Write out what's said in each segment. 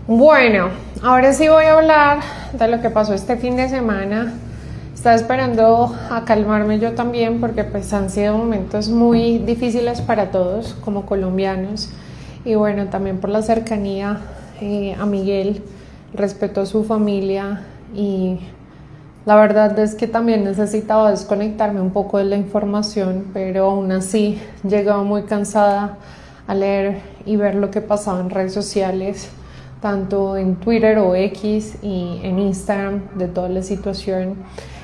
Bueno, ahora sí voy a hablar de lo que pasó este fin de semana. Estaba esperando a calmarme yo también porque pues han sido momentos muy difíciles para todos como colombianos y bueno, también por la cercanía a Miguel, respeto a su familia y la verdad es que también necesitaba desconectarme un poco de la información, pero aún así llegaba muy cansada a leer y ver lo que pasaba en redes sociales, tanto en Twitter o X y en Instagram, de toda la situación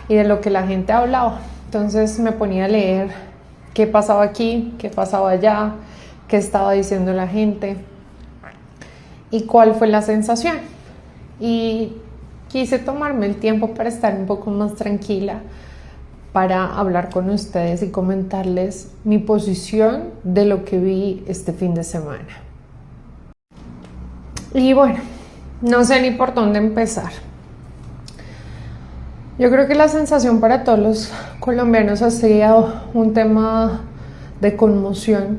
y de lo que la gente hablaba. Entonces me ponía a leer qué pasaba aquí, qué pasaba allá, qué estaba diciendo la gente y cuál fue la sensación. Y quise tomarme el tiempo para estar un poco más tranquila, para hablar con ustedes y comentarles mi posición de lo que vi este fin de semana. Y bueno, no sé ni por dónde empezar. Yo creo que la sensación para todos los colombianos ha sido un tema de conmoción,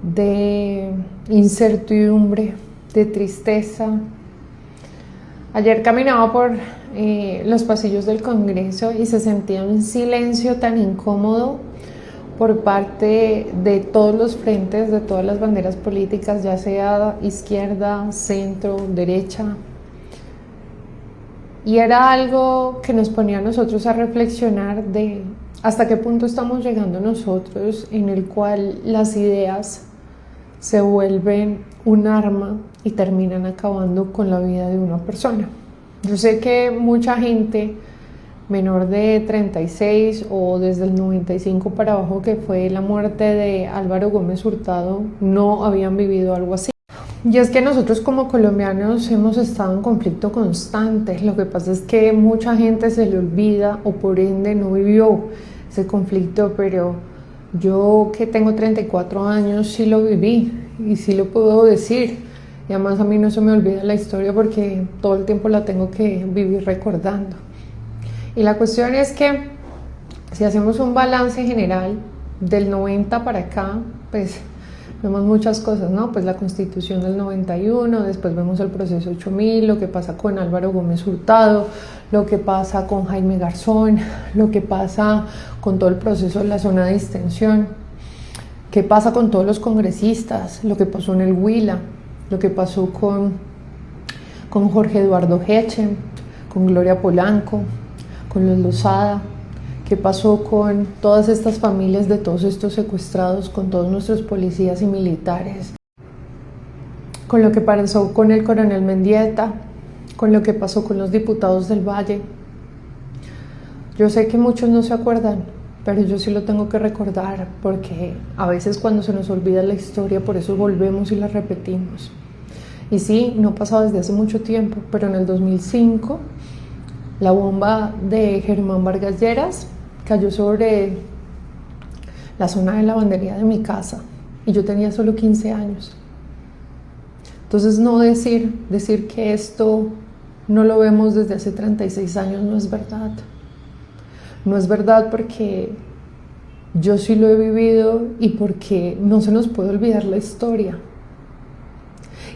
de incertidumbre, de tristeza. Ayer caminaba por los pasillos del Congreso y se sentía un silencio tan incómodo por parte de todos los frentes, de todas las banderas políticas, ya sea izquierda, centro, derecha. Y era algo que nos ponía a nosotros a reflexionar de hasta qué punto estamos llegando nosotros, en el cual las ideas se vuelven un arma y terminan acabando con la vida de una persona. Yo sé que mucha gente menor de 36 o desde el 95 para abajo, que fue la muerte de Álvaro Gómez Hurtado, no habían vivido algo así. Y es que nosotros como colombianos hemos estado en conflicto constante. Lo que pasa es que mucha gente se le olvida o por ende no vivió ese conflicto, pero yo que tengo 34 años sí lo viví y sí lo puedo decir. Y además a mí no se me olvida la historia porque todo el tiempo la tengo que vivir recordando. Y la cuestión es que si hacemos un balance general del 90 para acá, pues vemos muchas cosas, ¿no? Pues la Constitución del 91, después vemos el proceso 8000, lo que pasa con Álvaro Gómez Hurtado, lo que pasa con Jaime Garzón, lo que pasa con todo el proceso de la zona de distensión, qué pasa con todos los congresistas, lo que pasó en el Huila, lo que pasó con Jorge Eduardo Hechen, con Gloria Polanco, con los Lozada, qué pasó con todas estas familias de todos estos secuestrados, con todos nuestros policías y militares, con lo que pasó con el coronel Mendieta, con lo que pasó con los diputados del Valle. Yo sé que muchos no se acuerdan, pero yo sí lo tengo que recordar, porque a veces cuando se nos olvida la historia, por eso volvemos y la repetimos. Y sí, no pasaba desde hace mucho tiempo, pero en el 2005 la bomba de Germán Vargas Lleras cayó sobre la zona de lavandería de mi casa y yo tenía solo 15 años. Entonces no decir que esto no lo vemos desde hace 36 años no es verdad. No es verdad porque yo sí lo he vivido y porque no se nos puede olvidar la historia.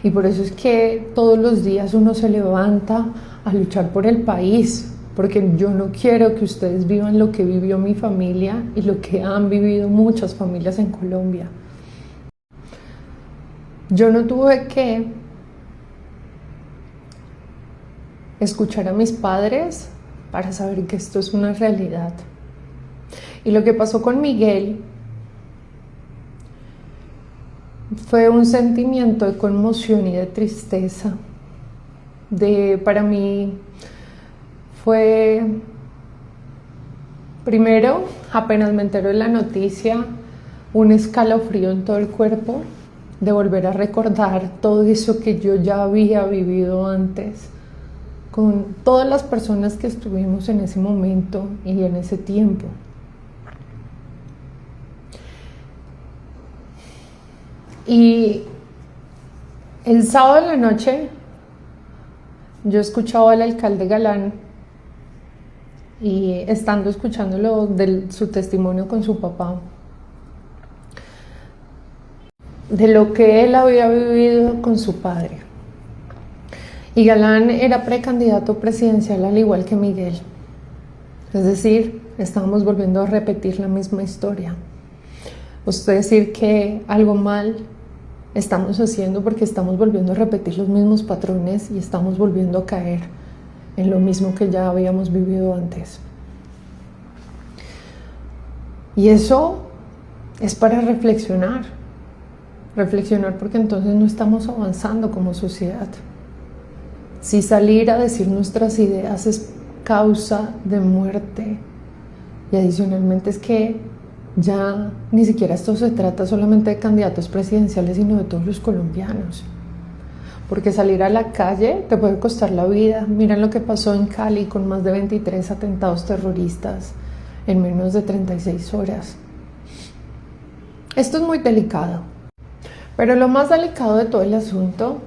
Y por eso es que todos los días uno se levanta a luchar por el país, porque yo no quiero que ustedes vivan lo que vivió mi familia y lo que han vivido muchas familias en Colombia. Yo no tuve que escuchar a mis padres para saber que esto es una realidad. Y lo que pasó con Miguel fue un sentimiento de conmoción y de tristeza. Para mí fue, primero, apenas me enteré de la noticia, un escalofrío en todo el cuerpo, de volver a recordar todo eso que yo ya había vivido antes, con todas las personas que estuvimos en ese momento y en ese tiempo. Y el sábado en la noche yo escuchaba al alcalde Galán y estando escuchándolo de su testimonio con su papá, de lo que él había vivido con su padre. Y Galán era precandidato presidencial al igual que Miguel. Es decir, estábamos volviendo a repetir la misma historia. Usted decir que algo mal estamos haciendo porque estamos volviendo a repetir los mismos patrones y estamos volviendo a caer en lo mismo que ya habíamos vivido antes. Y eso es para reflexionar porque entonces no estamos avanzando como sociedad. Si salir a decir nuestras ideas es causa de muerte y adicionalmente es que ya ni siquiera esto se trata solamente de candidatos presidenciales, sino de todos los colombianos. Porque salir a la calle te puede costar la vida. Miren lo que pasó en Cali con más de 23 atentados terroristas en menos de 36 horas. Esto es muy delicado. Pero lo más delicado de todo el asunto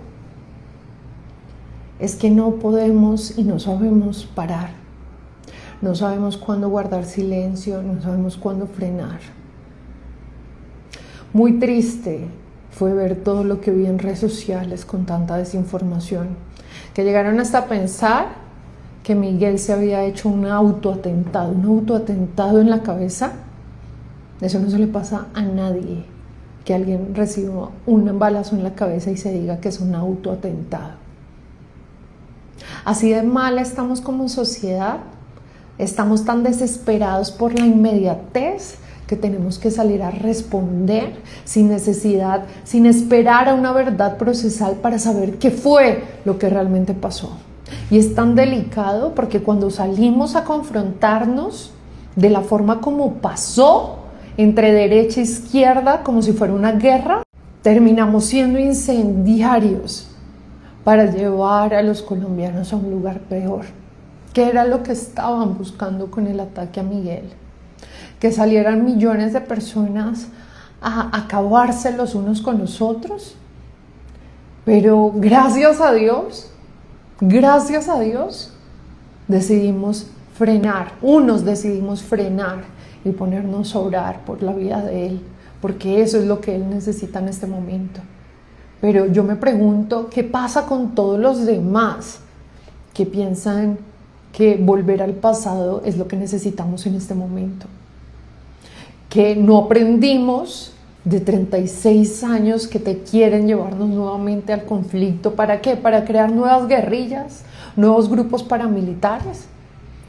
es que no podemos y no sabemos parar. No sabemos cuándo guardar silencio, no sabemos cuándo frenar. Muy triste fue ver todo lo que vi en redes sociales con tanta desinformación, que llegaron hasta pensar que Miguel se había hecho un autoatentado en la cabeza. Eso no se le pasa a nadie, que alguien reciba un balazo en la cabeza y se diga que es un autoatentado. Así de mal estamos como sociedad, estamos tan desesperados por la inmediatez que tenemos que salir a responder sin necesidad, sin esperar a una verdad procesal para saber qué fue lo que realmente pasó. Y es tan delicado porque cuando salimos a confrontarnos de la forma como pasó, entre derecha e izquierda, como si fuera una guerra, terminamos siendo incendiarios para llevar a los colombianos a un lugar peor. ¿Qué era lo que estaban buscando con el ataque a Miguel? Que salieran millones de personas a acabarse los unos con los otros. Pero gracias a Dios, decidimos frenar. Unos decidimos frenar y ponernos a orar por la vida de él, porque eso es lo que él necesita en este momento. Pero yo me pregunto, ¿qué pasa con todos los demás que piensan que volver al pasado es lo que necesitamos en este momento? Que no aprendimos de 36 años que te quieren llevarnos nuevamente al conflicto. ¿Para qué? Para crear nuevas guerrillas, nuevos grupos paramilitares.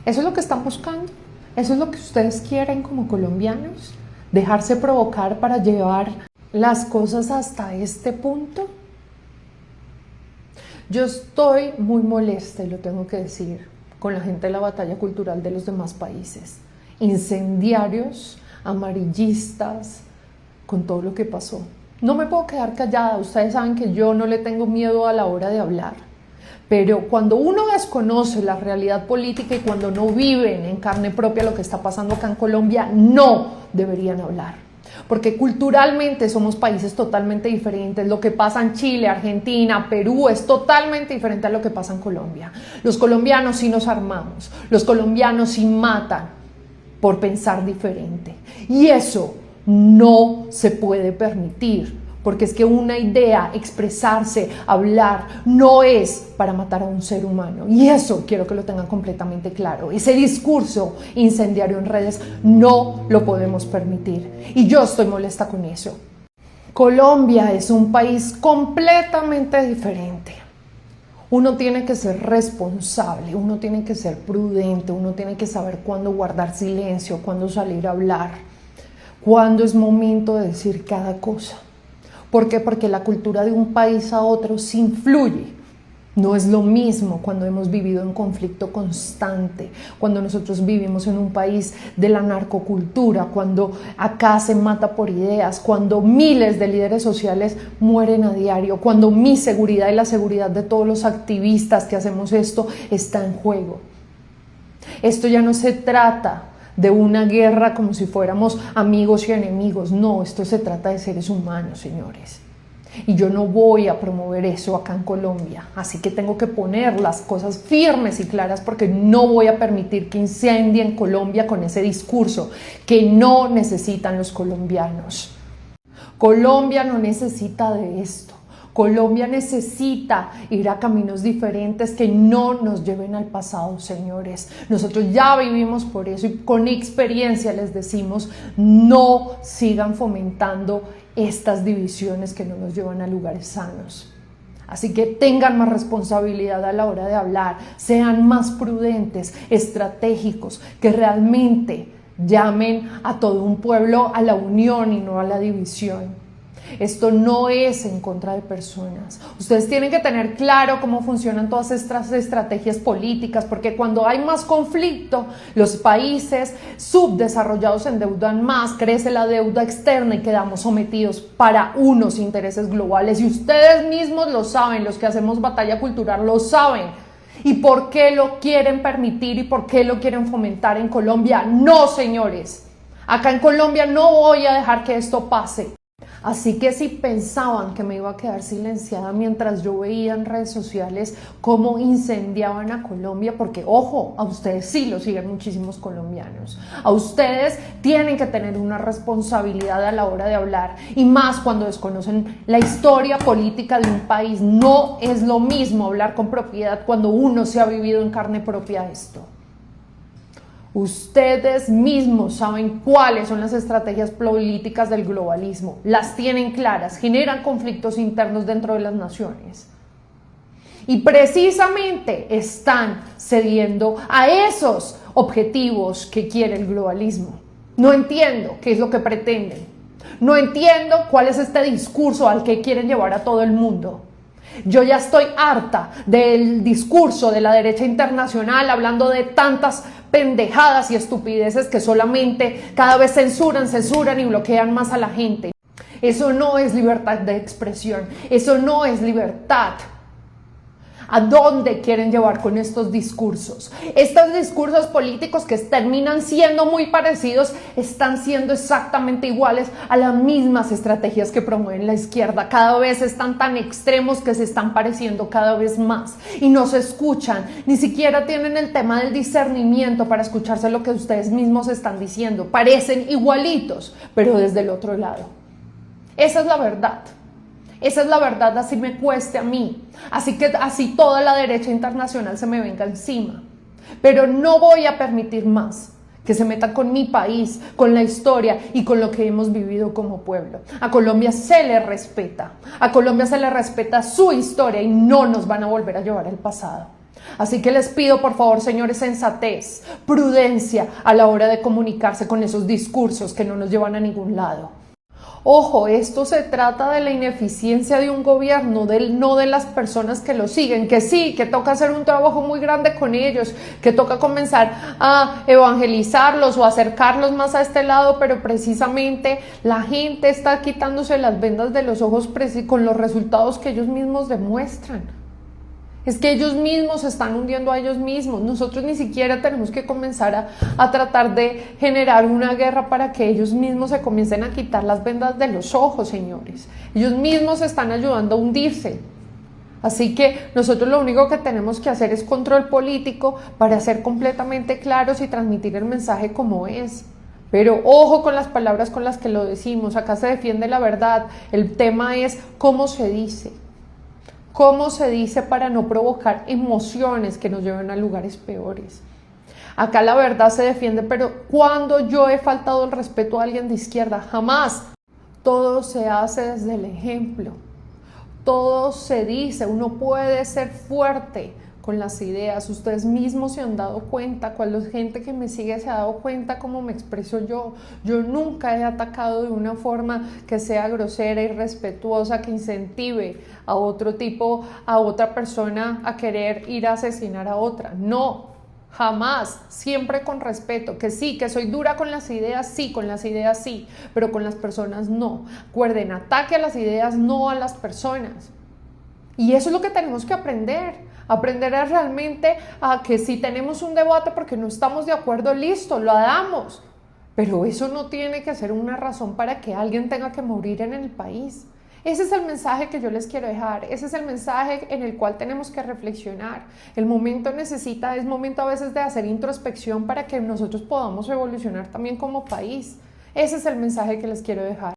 Eso es lo que están buscando. Eso es lo que ustedes quieren como colombianos. Dejarse provocar para llevar las cosas hasta este punto. Yo estoy muy molesta, y lo tengo que decir, con la gente de la batalla cultural de los demás países. Incendiarios, amarillistas, con todo lo que pasó. No me puedo quedar callada. Ustedes saben que yo no le tengo miedo a la hora de hablar. Pero cuando uno desconoce la realidad política y cuando no viven en carne propia lo que está pasando acá en Colombia, no deberían hablar. Porque culturalmente somos países totalmente diferentes. Lo que pasa en Chile, Argentina, Perú es totalmente diferente a lo que pasa en Colombia. Los colombianos sí nos armamos, los colombianos sí matan por pensar diferente. Y eso no se puede permitir. Porque es que una idea, expresarse, hablar, no es para matar a un ser humano. Y eso quiero que lo tengan completamente claro. Ese discurso incendiario en redes no lo podemos permitir. Y yo estoy molesta con eso. Colombia es un país completamente diferente. Uno tiene que ser responsable, uno tiene que ser prudente, uno tiene que saber cuándo guardar silencio, cuándo salir a hablar, cuándo es momento de decir cada cosa. ¿Por qué? Porque la cultura de un país a otro sí influye. No es lo mismo cuando hemos vivido en conflicto constante, cuando nosotros vivimos en un país de la narcocultura, cuando acá se mata por ideas, cuando miles de líderes sociales mueren a diario, cuando mi seguridad y la seguridad de todos los activistas que hacemos esto está en juego. Esto ya no se trata de una guerra como si fuéramos amigos y enemigos. No, esto se trata de seres humanos, señores. Y yo no voy a promover eso acá en Colombia. Así que tengo que poner las cosas firmes y claras porque no voy a permitir que incendien Colombia con ese discurso que no necesitan los colombianos. Colombia no necesita de esto. Colombia necesita ir a caminos diferentes que no nos lleven al pasado, señores. Nosotros ya vivimos por eso y con experiencia les decimos, no sigan fomentando estas divisiones que no nos llevan a lugares sanos. Así que tengan más responsabilidad a la hora de hablar, sean más prudentes, estratégicos, que realmente llamen a todo un pueblo a la unión y no a la división. Esto no es en contra de personas. Ustedes tienen que tener claro cómo funcionan todas estas estrategias políticas, porque cuando hay más conflicto, los países subdesarrollados se endeudan más, crece la deuda externa y quedamos sometidos para unos intereses globales. Y ustedes mismos lo saben, los que hacemos batalla cultural lo saben. ¿Y por qué lo quieren permitir y por qué lo quieren fomentar en Colombia? No, señores. Acá en Colombia no voy a dejar que esto pase. Así que si pensaban que me iba a quedar silenciada mientras yo veía en redes sociales cómo incendiaban a Colombia, porque ojo, a ustedes sí lo siguen muchísimos colombianos, a ustedes tienen que tener una responsabilidad a la hora de hablar, y más cuando desconocen la historia política de un país. No es lo mismo hablar con propiedad cuando uno se ha vivido en carne propia esto. Ustedes mismos saben cuáles son las estrategias políticas del globalismo, las tienen claras, generan conflictos internos dentro de las naciones y precisamente están cediendo a esos objetivos que quiere el globalismo. No entiendo qué es lo que pretenden, no entiendo cuál es este discurso al que quieren llevar a todo el mundo. Yo ya estoy harta del discurso de la derecha internacional hablando de tantas pendejadas y estupideces que solamente cada vez censuran y bloquean más a la gente. Eso no es libertad de expresión, eso no es libertad. ¿A dónde quieren llevar con estos discursos? Estos discursos políticos que terminan siendo muy parecidos están siendo exactamente iguales a las mismas estrategias que promueven la izquierda. Cada vez están tan extremos que se están pareciendo cada vez más y no se escuchan. Ni siquiera tienen el tema del discernimiento para escucharse lo que ustedes mismos están diciendo. Parecen igualitos, pero desde el otro lado. Esa es la verdad. Esa es la verdad, así me cueste a mí. Así toda la derecha internacional se me venga encima. Pero no voy a permitir más que se metan con mi país, con la historia y con lo que hemos vivido como pueblo. A Colombia se le respeta. A Colombia se le respeta su historia y no nos van a volver a llevar al pasado. Así que les pido, por favor, señores, sensatez, prudencia a la hora de comunicarse con esos discursos que no nos llevan a ningún lado. Ojo, esto se trata de la ineficiencia de un gobierno, no de las personas que lo siguen, que sí, que toca hacer un trabajo muy grande con ellos, que toca comenzar a evangelizarlos o acercarlos más a este lado, pero precisamente la gente está quitándose las vendas de los ojos con los resultados que ellos mismos demuestran. Es que ellos mismos se están hundiendo a ellos mismos. Nosotros ni siquiera tenemos que comenzar a tratar de generar una guerra para que ellos mismos se comiencen a quitar las vendas de los ojos, señores. Ellos mismos se están ayudando a hundirse. Así que nosotros lo único que tenemos que hacer es control político para ser completamente claros y transmitir el mensaje como es. Pero ojo con las palabras con las que lo decimos. Acá se defiende la verdad. El tema es cómo se dice. ¿Cómo se dice para no provocar emociones que nos lleven a lugares peores? Acá la verdad se defiende, pero ¿cuándo yo he faltado el respeto a alguien de izquierda? Jamás. Todo se hace desde el ejemplo. Todo se dice. Uno puede ser fuerte con las ideas. Ustedes mismos se han dado cuenta, cuando gente que me sigue se ha dado cuenta cómo me expreso yo. Yo nunca he atacado de una forma que sea grosera, irrespetuosa, que incentive a otra persona a querer ir a asesinar a otra. No, jamás, siempre con respeto. Que sí, que soy dura con las ideas, sí, con las ideas sí, pero con las personas no. Recuerden, ataque a las ideas, no a las personas. Y eso es lo que tenemos que aprender. Aprender a realmente a que si tenemos un debate porque no estamos de acuerdo, listo, lo hagamos. Pero eso no tiene que ser una razón para que alguien tenga que morir en el país. Ese es el mensaje que yo les quiero dejar. Ese es el mensaje en el cual tenemos que reflexionar. Es momento a veces de hacer introspección para que nosotros podamos evolucionar también como país. Ese es el mensaje que les quiero dejar.